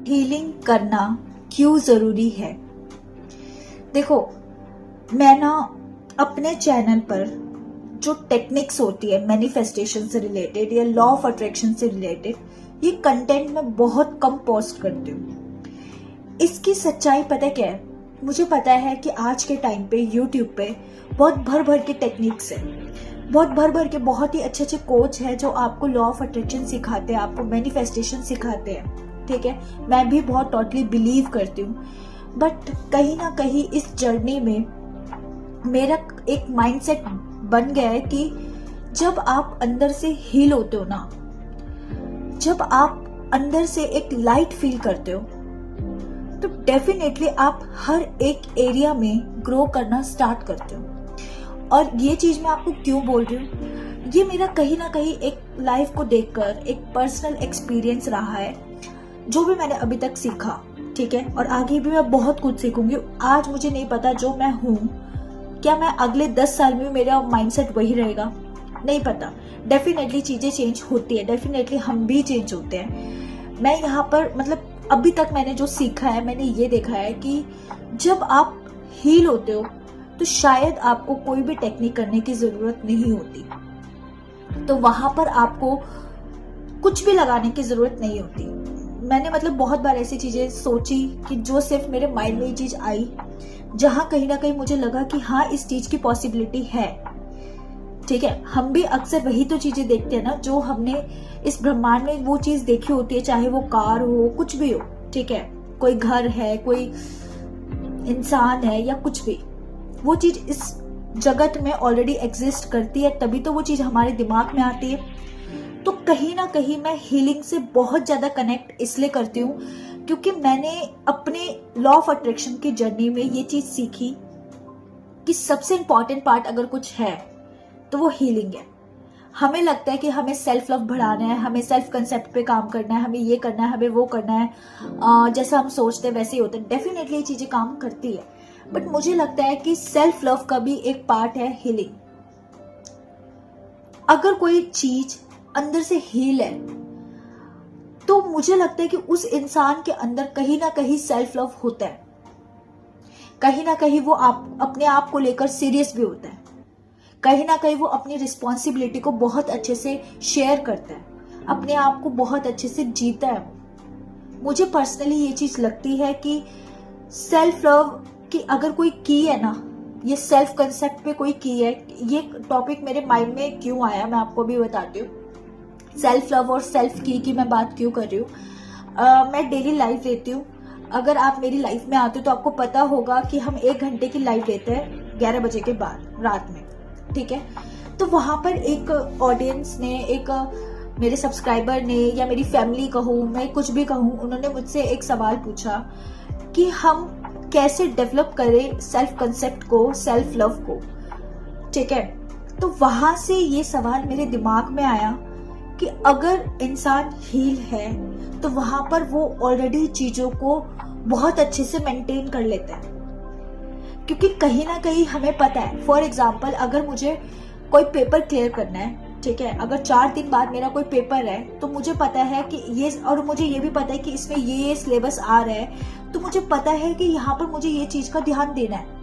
Healing करना क्यों जरूरी है। देखो, मैं ना अपने चैनल पर जो टेक्निक्स होती है मैनिफेस्टेशन से रिलेटेड या लॉ ऑफ अट्रैक्शन से रिलेटेड, ये कंटेंट मैं बहुत कम पोस्ट करती हूँ। इसकी सच्चाई पता क्या है? मुझे पता है कि आज के टाइम पे यूट्यूब पे बहुत भर भर के टेक्निक्स है, बहुत भर भर के बहुत ही अच्छे अच्छे कोच है जो आपको लॉ ऑफ अट्रैक्शन सिखाते हैं, आपको मैनिफेस्टेशन सिखाते हैं। ठीक है, मैं भी बहुत टोटली बिलीव करती हूँ, बट कहीं ना कहीं इस जर्नी में मेरा एक माइंडसेट बन गया है कि जब आप अंदर से हील होते हो ना, जब आप अंदर से एक लाइट फील करते हो, तो डेफिनेटली आप हर एक एरिया में ग्रो करना स्टार्ट करते हो। और ये चीज मैं आपको क्यों बोल रही हूँ, ये मेरा कहीं ना कहीं एक लाइफ को देखकर एक पर्सनल एक्सपीरियंस रहा है, जो भी मैंने अभी तक सीखा। ठीक है, और आगे भी मैं बहुत कुछ सीखूंगी। आज मुझे नहीं पता जो मैं हूँ, क्या मैं अगले 10 साल में मेरा माइंडसेट वही रहेगा, नहीं पता। डेफिनेटली चीजें चेंज होती है, डेफिनेटली हम भी चेंज होते हैं। मैं यहाँ पर मतलब अभी तक मैंने जो सीखा है, मैंने ये देखा है कि जब आप हील होते हो तो शायद आपको कोई भी टेक्निक करने की जरूरत नहीं होती, तो वहां पर आपको कुछ भी लगाने की जरूरत नहीं होती। मैंने मतलब बहुत बार ऐसी चीजें सोची कि जो सिर्फ मेरे माइंड में ये चीज आई, जहां कहीं ना कहीं मुझे लगा कि हाँ, इस चीज की पॉसिबिलिटी है। ठीक है, हम भी अक्सर वही तो चीजें देखते हैं ना जो हमने इस ब्रह्मांड में वो चीज देखी होती है, चाहे वो कार हो, कुछ भी हो। ठीक है, कोई घर है, कोई इंसान है या कुछ भी, वो चीज इस जगत में ऑलरेडी एग्जिस्ट करती है, तभी तो वो चीज हमारे दिमाग में आती है। तो कहीं ना कहीं मैं हीलिंग से बहुत ज्यादा कनेक्ट इसलिए करती हूँ क्योंकि मैंने अपने लॉ ऑफ अट्रैक्शन की जर्नी में ये चीज सीखी कि सबसे इंपॉर्टेंट पार्ट अगर कुछ है तो वो हीलिंग है। हमें लगता है कि हमें सेल्फ लव बढ़ाना है, हमें सेल्फ कंसेप्ट पे काम करना है, हमें ये करना है, हमें वो करना है, जैसा हम सोचते हैं वैसे ही होता है। डेफिनेटली ये चीजें काम करती है, बट मुझे लगता है कि सेल्फ लव का भी एक पार्ट है हीलिंग। अगर कोई चीज अंदर से हील है तो मुझे लगता है कि उस इंसान के अंदर कहीं ना कहीं सेल्फ लव होता है, कहीं ना कहीं वो अपने आप को लेकर सीरियस भी होता है, कहीं ना कहीं वो अपनी रिस्पॉन्सिबिलिटी को बहुत अच्छे से शेयर करता है, अपने आप को बहुत अच्छे से जीता है। मुझे पर्सनली ये चीज लगती है कि सेल्फ लव की अगर कोई की है ना, ये सेल्फ कंसेप्ट पे कोई की है। ये टॉपिक मेरे माइंड में क्यों आया मैं आपको भी बताती हूँ। सेल्फ लव और सेल्फ की मैं बात क्यों कर रही हूँ। मैं डेली लाइफ लेती हूँ। अगर आप मेरी लाइफ में आते हो तो आपको पता होगा कि हम 1 घंटे की लाइफ लेते हैं 11 बजे के बाद रात में। ठीक है, तो वहां पर एक ऑडियंस ने, एक मेरे सब्सक्राइबर ने या मेरी फैमिली कहूँ, मैं कुछ भी कहूँ, उन्होंने मुझसे एक सवाल पूछा कि हम कैसे डेवलप करें सेल्फ कंसेप्ट को, सेल्फ लव को। ठीक है, तो वहां से ये सवाल मेरे दिमाग में आया कि अगर इंसान हील है तो वहां पर वो ऑलरेडी चीजों को बहुत अच्छे से मेंटेन कर लेता है, क्योंकि कहीं ना कहीं हमें पता है। फॉर एग्जाम्पल, अगर मुझे कोई पेपर क्लियर करना है, ठीक है, अगर 4 दिन बाद मेरा कोई पेपर है तो मुझे पता है कि ये, और मुझे ये भी पता है कि इसमें ये सिलेबस आ रहा है, तो मुझे पता है कि यहाँ पर मुझे ये चीज का ध्यान देना है,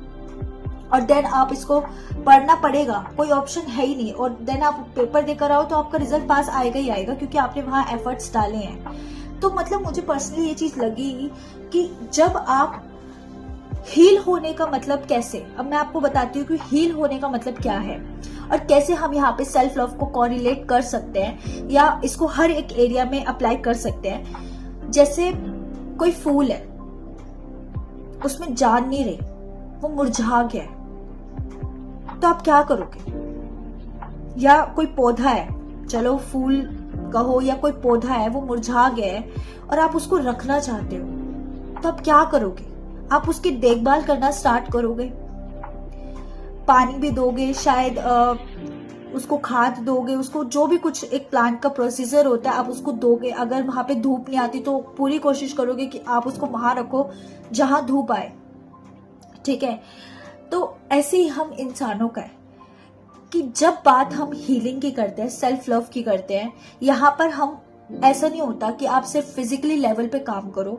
और देन आप इसको पढ़ना पड़ेगा, कोई ऑप्शन है ही नहीं। और देन आप पेपर देकर आओ तो आपका रिजल्ट पास आएगा ही आएगा, क्योंकि आपने वहां एफर्ट्स डाले हैं। तो मतलब मुझे पर्सनली ये चीज लगी कि जब आप हील होने का मतलब कैसे, अब मैं आपको बताती हूँ कि हील होने का मतलब क्या है और कैसे हम यहाँ पे सेल्फ लव को कोरिलेट कर सकते हैं या इसको हर एक एरिया में अप्लाई कर सकते हैं। जैसे कोई फूल है, उसमें जान नहीं रही, वो मुरझा गया है, तो आप क्या करोगे? या कोई पौधा है, चलो फूल कहो या कोई पौधा है, वो मुरझा गया है और आप उसको रखना चाहते हो, तो आप क्या करोगे? आप उसकी देखभाल करना स्टार्ट करोगे, पानी भी दोगे, शायद उसको खाद दोगे, उसको जो भी कुछ एक प्लांट का प्रोसीजर होता है आप उसको दोगे। अगर वहां पे धूप नहीं आती तो पूरी कोशिश करोगे कि आप उसको वहां रखो जहां धूप आए। ठीक है, तो ऐसे ही हम इंसानों का है कि जब बात हम हीलिंग की करते हैं, सेल्फ लव की करते हैं, यहाँ पर हम ऐसा नहीं होता कि आप सिर्फ फिजिकली लेवल पे काम करो,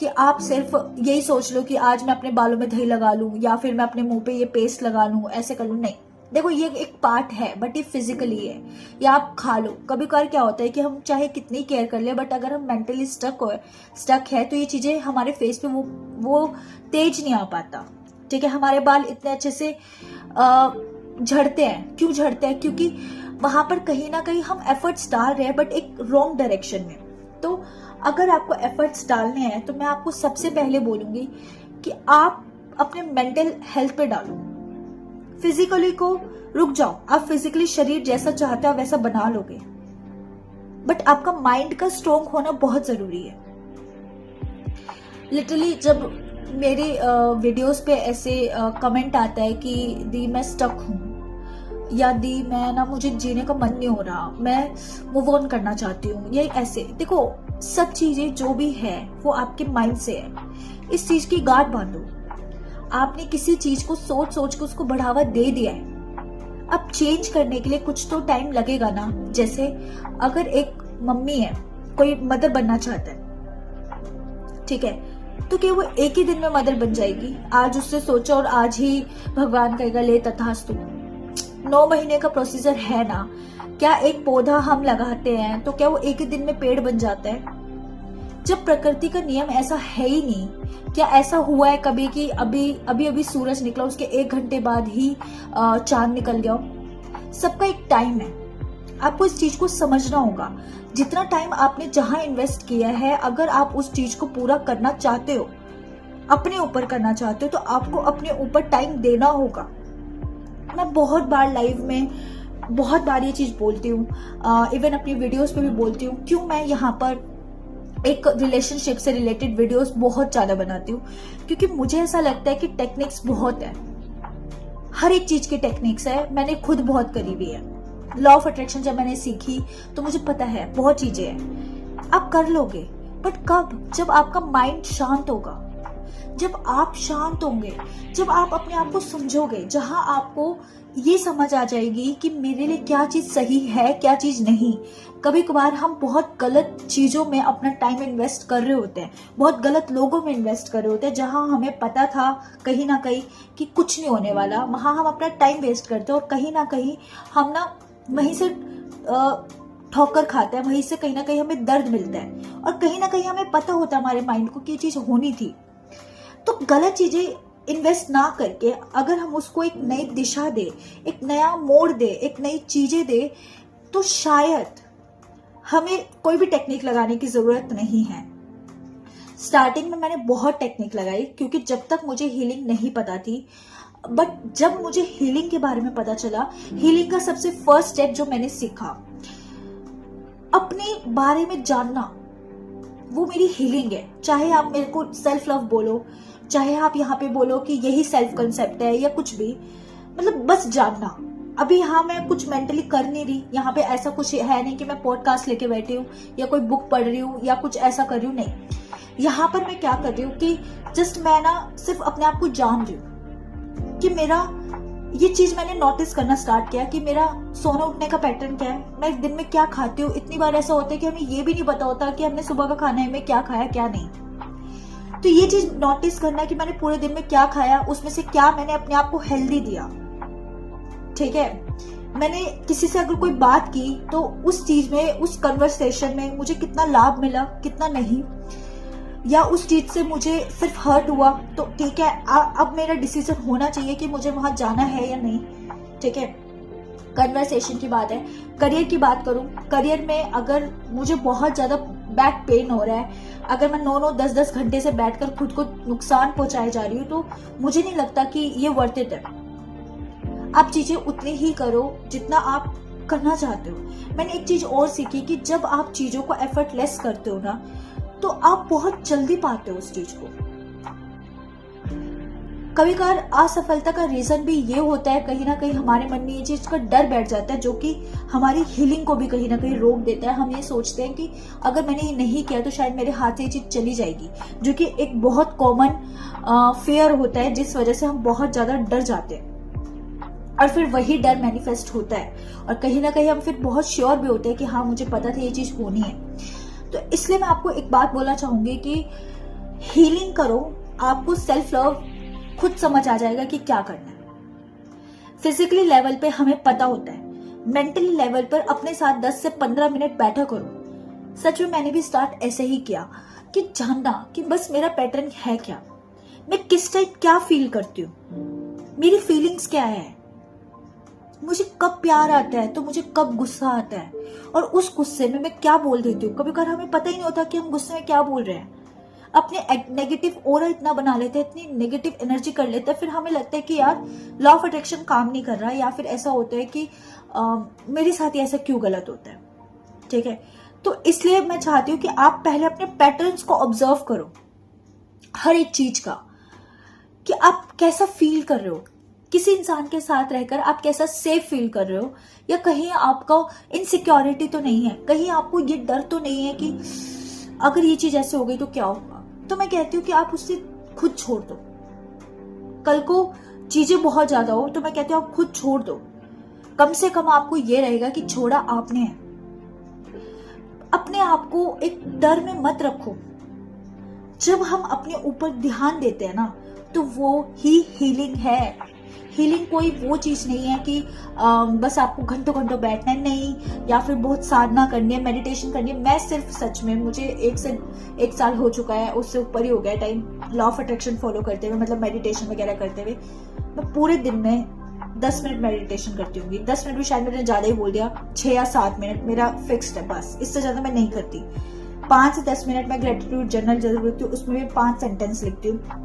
कि आप सिर्फ यही सोच लो कि आज मैं अपने बालों में दही लगा लूं या फिर मैं अपने मुंह पे ये पेस्ट लगा लूं, ऐसे कर लूं। नहीं, देखो ये एक पार्ट है बट ये फिजिकली है, या आप खा लो। कभी कभार क्या होता है कि हम चाहे कितनी केयर कर ले, बट अगर हम मेंटली स्टक है तो ये चीजें हमारे फेस पे वो तेज नहीं आ पाता। ठीक है, हमारे बाल इतने अच्छे से झड़ते हैं। क्यों झड़ते हैं? क्योंकि वहां पर कहीं ना कहीं हम एफर्ट्स डाल रहे हैं बट एक रॉन्ग डायरेक्शन में। तो अगर आपको एफर्ट्स डालने हैं तो मैं आपको सबसे पहले बोलूंगी कि आप अपने मेंटल हेल्थ पे डालो। फिजिकली को रुक जाओ, आप फिजिकली शरीर जैसा चाहते हो वैसा बना लोगे, बट आपका माइंड का स्ट्रोंग होना बहुत जरूरी है। लिटरली जब मेरे वीडियोस पे ऐसे कमेंट आता है कि दी मैं स्टक हूं, या दी मैं ना, मुझे जीने का मन नहीं हो रहा, मैं मूव ऑन करना चाहती हूँ, ये ऐसे, देखो सब चीजें जो भी है वो आपके माइंड से है। इस चीज की गांठ बांधो। आपने किसी चीज को सोच सोच के उसको बढ़ावा दे दिया है, अब चेंज करने के लिए कुछ तो टाइम लगेगा ना। जैसे अगर एक मम्मी है, कोई मदर बनना चाहता है, ठीक है, तो क्या वो एक ही दिन में मदर बन जाएगी? आज उससे सोचा और आज ही भगवान कहेगा ले तथास्तु? 9 महीने का प्रोसीजर है ना। क्या एक पौधा हम लगाते हैं तो क्या वो एक ही दिन में पेड़ बन जाता है? जब प्रकृति का नियम ऐसा है ही नहीं। क्या ऐसा हुआ है कभी कि अभी सूरज निकला, उसके 1 घंटे बाद ही चांद निकल गया? सबका एक टाइम है, आपको इस चीज को समझना होगा। जितना टाइम आपने जहां इन्वेस्ट किया है, अगर आप उस चीज को पूरा करना चाहते हो, अपने ऊपर करना चाहते हो, तो आपको अपने ऊपर टाइम देना होगा। मैं बहुत बार लाइव में बहुत बार ये चीज बोलती हूँ, इवन अपनी वीडियोस पे भी बोलती हूँ। क्यों मैं यहाँ पर एक रिलेशनशिप से रिलेटेड वीडियोस बहुत ज्यादा बनाती हूँ? क्योंकि मुझे ऐसा लगता है कि टेक्निक्स बहुत है, हर एक चीज की टेक्निक्स है। मैंने खुद बहुत करी हुई है। लॉ ऑफ अट्रैक्शन जब मैंने सीखी तो मुझे पता है बहुत चीजें हैं। आप कर लोगे, बट कब? जब आपका माइंड शांत होगा, जब आप शांत होंगे, जब आप अपने आप को समझोगे, जहां आपको ये समझ आ जाएगी कि मेरे लिए क्या चीज सही है, क्या चीज नहीं। कभी कभार हम बहुत गलत चीजों में अपना टाइम इन्वेस्ट कर रहे होते हैं, बहुत गलत लोगों में इन्वेस्ट कर रहे होते हैं, जहां हमें पता था कहीं ना कहीं कि कुछ नहीं होने वाला। वहां हम अपना टाइम वेस्ट करते हैं और कहीं ना कहीं हम ना वहीं से ठोकर खाते हैं, वहीं से कहीं ना कहीं हमें दर्द मिलता है, और कहीं ना कहीं हमें पता होता है हमारे माइंड को कि ये चीज होनी थी। तो गलत चीजें इन्वेस्ट ना करके अगर हम उसको एक नई दिशा दे, एक नया मोड़ दे, एक नई चीजें दे, तो शायद हमें कोई भी टेक्निक लगाने की जरूरत नहीं है। स्टार्टिंग में मैंने बहुत टेक्निक लगाई, क्योंकि जब तक मुझे हीलिंग नहीं पता थी, बट जब मुझे हीलिंग के बारे में पता चला, हीलिंग का सबसे फर्स्ट स्टेप जो मैंने सीखा, अपने बारे में जानना, वो मेरी हीलिंग है। चाहे आप मेरे को सेल्फ लव बोलो, चाहे आप यहाँ पे बोलो कि यही सेल्फ कंसेप्ट है, या कुछ भी, मतलब बस जानना। अभी यहाँ मैं कुछ मेंटली कर नहीं रही, यहाँ पे ऐसा कुछ है नहीं कि मैं पॉडकास्ट लेके बैठी हूँ या कोई बुक पढ़ रही हूँ या कुछ ऐसा कर रही हूँ, नहीं। यहाँ पर मैं क्या कर रही हूँ कि जस्ट मैं ना सिर्फ अपने आप को जान रही हूँ कि मेरा ये चीज मैंने नोटिस करना स्टार्ट किया कि मेरा सोने उठने का पैटर्न क्या है, मैं दिन में क्या खाती हूँ। इतनी बार ऐसा होता है कि हमें ये भी नहीं पता होता कि हमने सुबह का खाना में क्या खाया क्या नहीं। तो ये चीज नोटिस करना कि मैंने पूरे दिन में क्या खाया, उसमें से क्या मैंने अपने आप को हेल्दी दिया। ठीक है, मैंने किसी से अगर कोई बात की तो उस चीज में, उस कन्वर्सेशन में मुझे कितना लाभ मिला, कितना नहीं, या उस चीज से मुझे सिर्फ हर्ट हुआ, तो ठीक है, अब मेरा डिसीजन होना चाहिए कि मुझे वहां जाना है या नहीं। ठीक है, कन्वर्सेशन की बात है। करियर की बात करूं, करियर में अगर मुझे बहुत ज्यादा बैक पेन हो रहा है, अगर मैं 9-9, 10-10 घंटे से बैठकर खुद को नुकसान पहुंचाए जा रही हूँ, तो मुझे नहीं लगता कि ये वर्थ इट है। आप चीजें उतनी ही करो जितना आप करना चाहते हो। मैंने एक चीज और सीखी कि जब आप चीजों को एफर्टलेस करते हो ना, तो आप बहुत जल्दी पाते हो उस चीज को। कभी कभार असफलता का रीजन भी ये होता है, कहीं ना कहीं हमारे मन में ये चीज का डर बैठ जाता है, जो कि हमारी हीलिंग को भी कहीं ना कहीं रोक देता है। हम ये सोचते हैं कि अगर मैंने ये नहीं किया तो शायद मेरे हाथ से ये चीज चली जाएगी, जो कि एक बहुत कॉमन फेयर होता है, जिस वजह से हम बहुत ज्यादा डर जाते हैं। और फिर वही डर मैनिफेस्ट होता है, और कहीं ना कहीं हम फिर बहुत श्योर भी होते हैं कि हाँ मुझे पता था ये चीज होनी है। तो इसलिए मैं आपको एक बात बोलना चाहूंगी कि हीलिंग करो, आपको सेल्फ लव खुद समझ आ जाएगा कि क्या करना है। फिजिकली लेवल पे हमें पता होता है, मेंटली लेवल पर अपने साथ 10 से 15 मिनट बैठा करो। सच में मैंने भी स्टार्ट ऐसे ही किया कि जानना कि बस मेरा पैटर्न है क्या, मैं किस टाइप क्या फील करती हूँ, मेरी फीलिंग्स क्या है, मुझे कब प्यार आता है तो मुझे कब गुस्सा आता है, और उस गुस्से में मैं क्या बोल देती हूँ। कभी कभार हमें पता ही नहीं होता कि हम गुस्से में क्या बोल रहे हैं। अपने नेगेटिव ऑरा इतना बना लेते हैं, इतनी नेगेटिव एनर्जी कर लेते हैं, फिर हमें लगता है कि यार लॉ ऑफ अट्रैक्शन काम नहीं कर रहा, या फिर ऐसा होता है कि मेरे साथ ही ऐसा क्यों गलत होता है। ठीक है, तो इसलिए मैं चाहती हूँ कि आप पहले अपने पैटर्न्स को ऑब्जर्व करो, हर एक चीज का, कि आप कैसा फील कर रहे हो, किसी इंसान के साथ रहकर आप कैसा सेफ फील कर रहे हो, या कहीं आपको इनसिक्योरिटी तो नहीं है, कहीं आपको ये डर तो नहीं है कि अगर ये चीज ऐसे हो गई तो क्या होगा। तो मैं कहती हूँ कि आप उससे खुद छोड़ दो। कल को चीजें बहुत ज्यादा हो तो मैं कहती हूँ आप खुद छोड़ दो, कम से कम आपको ये रहेगा कि छोड़ा आपने है। अपने आप को एक डर में मत रखो। जब हम अपने ऊपर ध्यान देते हैं ना, तो वो ही हीलिंग है। हीलिंग कोई वो चीज नहीं है कि बस आपको घंटों घंटों बैठना है, नहीं, या फिर बहुत साधना करनी है, मेडिटेशन करनी है। मैं सिर्फ सच में, मुझे 1 साल हो चुका है, उससे ऊपर ही हो गया time law of attraction follow करते हुए, मतलब मेडिटेशन वगैरह करते हुए। मैं पूरे दिन में 10 मिनट मेडिटेशन करती हूँ। 10 मिनट भी शायद मैंने ज्यादा ही बोल दिया, 6 या 7 मिनट मेरा फिक्स्ड है, बस इससे ज्यादा मैं नहीं करती। 5 से 10 मिनट मैं ग्रेटिट्यूड जर्नल जरूर लिखती हूँ, उसमें भी 5 सेंटेंस लिखती हूँ।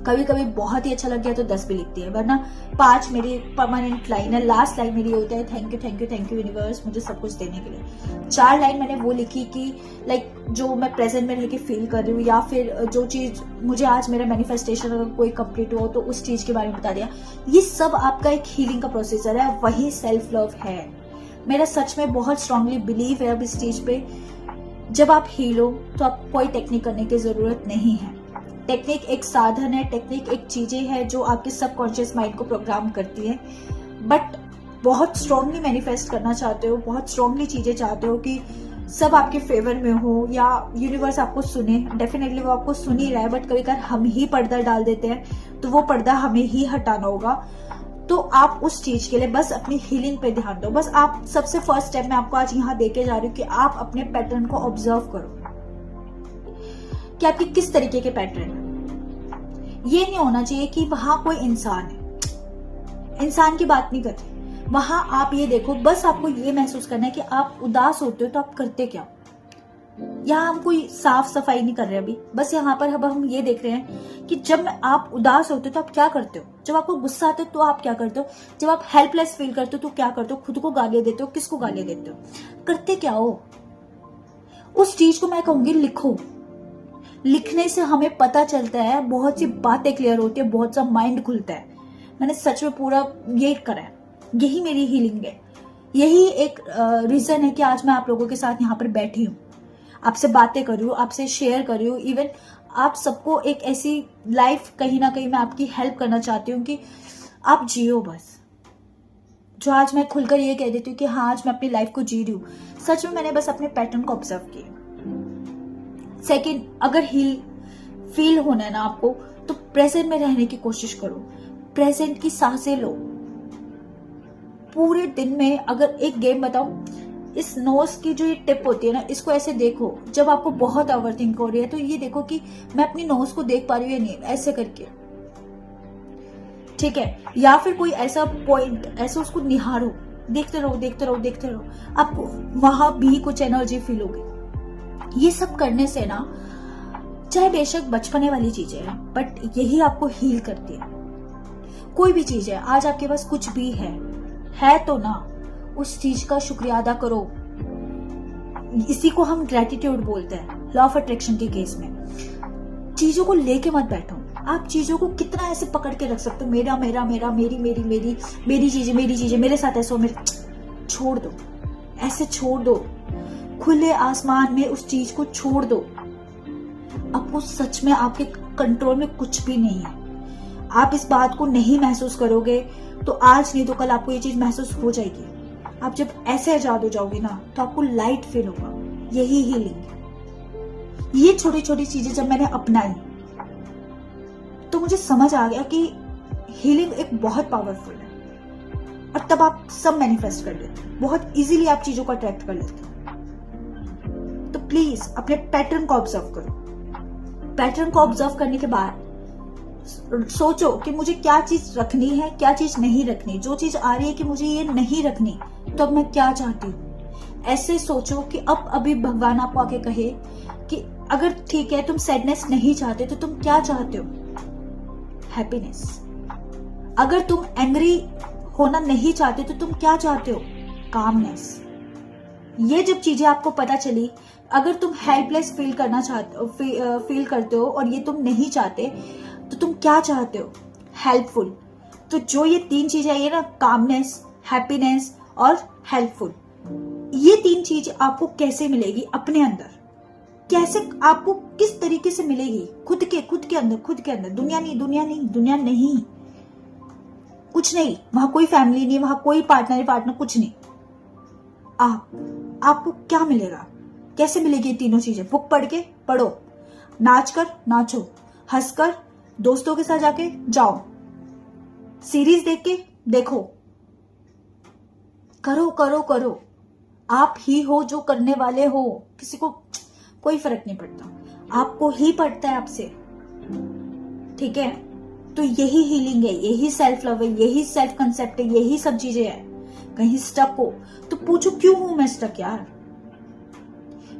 कभी कभी बहुत ही अच्छा लग गया तो 10 भी लिखती है, वरना 5 मेरी परमानेंट लाइन है। लास्ट लाइन मेरी होता है thank you thank you thank you universe मुझे सब कुछ देने के लिए। 4 लाइन मैंने वो लिखी कि लाइक जो मैं प्रेजेंट में रह के फील कर रही हूँ, या फिर जो चीज मुझे आज मेरा मैनिफेस्टेशन अगर कोई कंप्लीट हो तो उस चीज के बारे में बता दिया। ये सब आपका एक हीलिंग का प्रोसीजर है, वही सेल्फ लव है। मेरा सच में बहुत स्ट्रांगली बिलीव है अब इस चीज पे। जब आप हील हो तो आप कोई टेक्निक करने की जरूरत नहीं है। टेक्निक एक साधन है, टेक्निक एक चीजें है जो आपके सबकॉन्शियस माइंड को प्रोग्राम करती है। बट बहुत स्ट्रांगली मैनिफेस्ट करना चाहते हो, बहुत स्ट्रांगली चीजें चाहते हो कि सब आपके फेवर में हो, या यूनिवर्स आपको सुने। डेफिनेटली वो आपको सुन ही रहा है, बट कभी कभी हम ही पर्दा डाल देते हैं, तो वो पर्दा हमें ही हटाना होगा। तो आप उस चीज के लिए बस अपनी हीलिंग पे ध्यान दो। बस आप सबसे फर्स्ट स्टेप मैं आपको आज यहाँ देके जा रही हूँ कि आप अपने पैटर्न को ऑब्जर्व करो कि आपके किस तरीके के पैटर्न है। ये नहीं होना चाहिए कि वहां कोई इंसान है, इंसान की बात नहीं करते, वहां आप ये देखो, बस आपको ये महसूस करना है कि आप उदास होते हो तो आप करते क्या। यहाँ हम कोई साफ सफाई नहीं कर रहे अभी, बस यहाँ पर अब हम ये देख रहे हैं कि जब आप उदास होते हो तो आप क्या करते हो, जब आपको गुस्सा आता है तो आप क्या करते हो, जब आप हेल्पलेस फील करते हो तो क्या करते हो, खुद को गालियां देते हो, किसको गालियां देते हो, करते क्या हो। उस चीज को मैं कहूंगी लिखो। लिखने से हमें पता चलता है, बहुत सी बातें क्लियर होती है, बहुत सा माइंड खुलता है। मैंने सच में पूरा यही करा है, यही मेरी हीलिंग है, यही एक रीजन है कि आज मैं आप लोगों के साथ यहाँ पर बैठी हूँ, आपसे बातें कर रही हूँ, आपसे शेयर कर रही हूँ। इवन आप सबको एक ऐसी लाइफ कहीं ना कहीं मैं आपकी हेल्प करना चाहती हूँ कि आप जियो बस। जो आज मैं खुलकर ये कह देती हूँ कि हाँ आज मैं अपनी लाइफ को जी रही हूँ, सच में मैंने बस अपने पैटर्न को ऑब्जर्व किया। सेकंड, अगर हील फील होना है ना आपको, तो प्रेजेंट में रहने की कोशिश करो, प्रेजेंट की सांसें लो। पूरे दिन में अगर एक गेम बताओ, इस नोज की जो ये टिप होती है ना, इसको ऐसे देखो। जब आपको बहुत ओवरथिंक हो रही है तो ये देखो कि मैं अपनी नोज को देख पा रही हूँ या नहीं, ऐसे करके, ठीक है। या फिर कोई ऐसा पॉइंट, ऐसे उसको निहारो, देखते रहो देखते रहो देखते रहो, आपको वहां भी कुछ एनर्जी फील होगी। ये सब करने से ना, चाहे बेशक बचपने वाली चीजें हैं, बट यही आपको हील करती है। कोई भी चीज है, आज आपके पास कुछ भी है तो ना उस चीज का शुक्रिया अदा करो। इसी को हम ग्रेटिट्यूड बोलते हैं लॉ ऑफ अट्रैक्शन के केस में। चीजों को लेके मत बैठो। आप चीजों को कितना ऐसे पकड़ के रख सकते हो, मेरा मेरा मेरा, मेरी मेरी मेरी, मेरी चीजें मेरे साथ ऐसा हो, मेरे, छोड़ दो, ऐसे छोड़ दो। खुले आसमान में उस चीज को छोड़ दो। आपको सच में आपके कंट्रोल में कुछ भी नहीं है। आप इस बात को नहीं महसूस करोगे तो आज नहीं तो कल आपको ये चीज महसूस हो जाएगी। आप जब ऐसे आजाद हो जाओगे ना तो आपको लाइट फील होगा। यही हीलिंग है। ये छोटी छोटी चीजें जब मैंने अपनाई तो मुझे समझ आ गया कि हीलिंग एक बहुत पावरफुल है, और तब आप सब मैनिफेस्ट कर लेते हो, बहुत इजीली आप चीजों को अट्रैक्ट कर लेते हो। तो प्लीज अपने पैटर्न को ऑब्जर्व करो। पैटर्न को ऑब्जर्व करने के बाद सोचो कि मुझे क्या चीज रखनी है, क्या चीज नहीं रखनी। जो चीज आ रही है कि मुझे ये नहीं रखनी, तो अब मैं क्या चाहती हूँ। ऐसे सोचो कि अब अभी भगवान आपको आके कहे कि अगर ठीक है तुम सैडनेस नहीं चाहते तो तुम क्या चाहते हो? हैप्पीनेस। अगर तुम एंग्री होना नहीं चाहते तो तुम क्या चाहते हो? कामनेस। ये जब चीजें आपको पता चली, अगर तुम हेल्पलेस फील करना चाहते फील करते हो और ये तुम नहीं चाहते तो तुम क्या चाहते हो? हेल्पफुल। तो जो ये 3 चीजें आई है ना, कामनेस, हैप्पीनेस और हेल्पफुल, ये 3 चीज आपको कैसे मिलेगी अपने अंदर? कैसे आपको किस तरीके से मिलेगी? खुद के अंदर। दुनिया नहीं, कुछ नहीं। वहां कोई फैमिली नहीं, वहां कोई पार्टनर कुछ नहीं। आपको क्या मिलेगा? कैसे मिलेगी ये तीनों चीजें? बुक पढ़ के पढ़ो, नाच कर नाचो, हंसकर दोस्तों के साथ जाके जाओ, सीरीज देख के देखो, करो। आप ही हो जो करने वाले हो। किसी को कोई फर्क नहीं पड़ता, आपको ही पड़ता है आपसे। ठीक है? तो यही हीलिंग है, यही सेल्फ लव है, यही सेल्फ कंसेप्ट है, यही सब चीजें हैं। कहीं स्टक हो तो पूछो क्यों हूं मैं स्टक यार।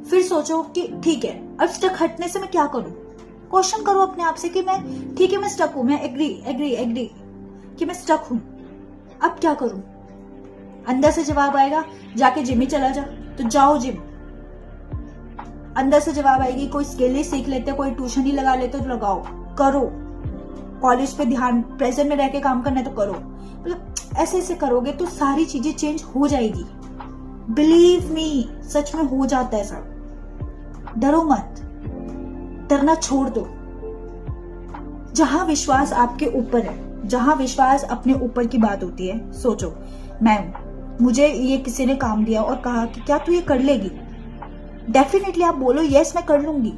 फिर सोचो कि ठीक है अब स्टक हटने से मैं क्या करूं। क्वेश्चन करो अपने आप से कि मैं ठीक है, मैं स्टक हूं, मैं एग्री कि मैं स्टक हूं, अब क्या करूं। अंदर से जवाब आएगा जाके जिम ही चला जा, तो जाओ जिम। अंदर से जवाब आएगी कोई स्किल ही सीख लेते, कोई ट्यूशन ही लगा लेते, तो लगाओ, करो। कॉलेज पे ध्यान, प्रेजेंट में रह के काम करना है तो करो। मतलब ऐसे करोगे तो सारी चीजें चेंज हो जाएगी। बिलीव मी, सच में हो जाता है सब। डरो मत, डरना छोड़ दो। जहां विश्वास आपके ऊपर है, जहां विश्वास अपने ऊपर की बात होती है, सोचो मैं हूं, मुझे ये किसी ने काम दिया और कहा कि क्या तू ये कर लेगी? डेफिनेटली आप बोलो यस मैं कर लूंगी।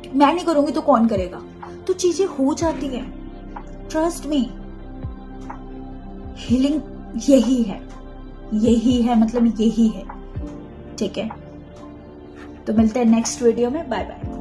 मैं नहीं करूंगी तो कौन करेगा? तो चीजें हो जाती हैं, ट्रस्ट मी। हीलिंग यही है, मतलब यही है। ठीक है, तो मिलते हैं नेक्स्ट वीडियो में। Bye bye.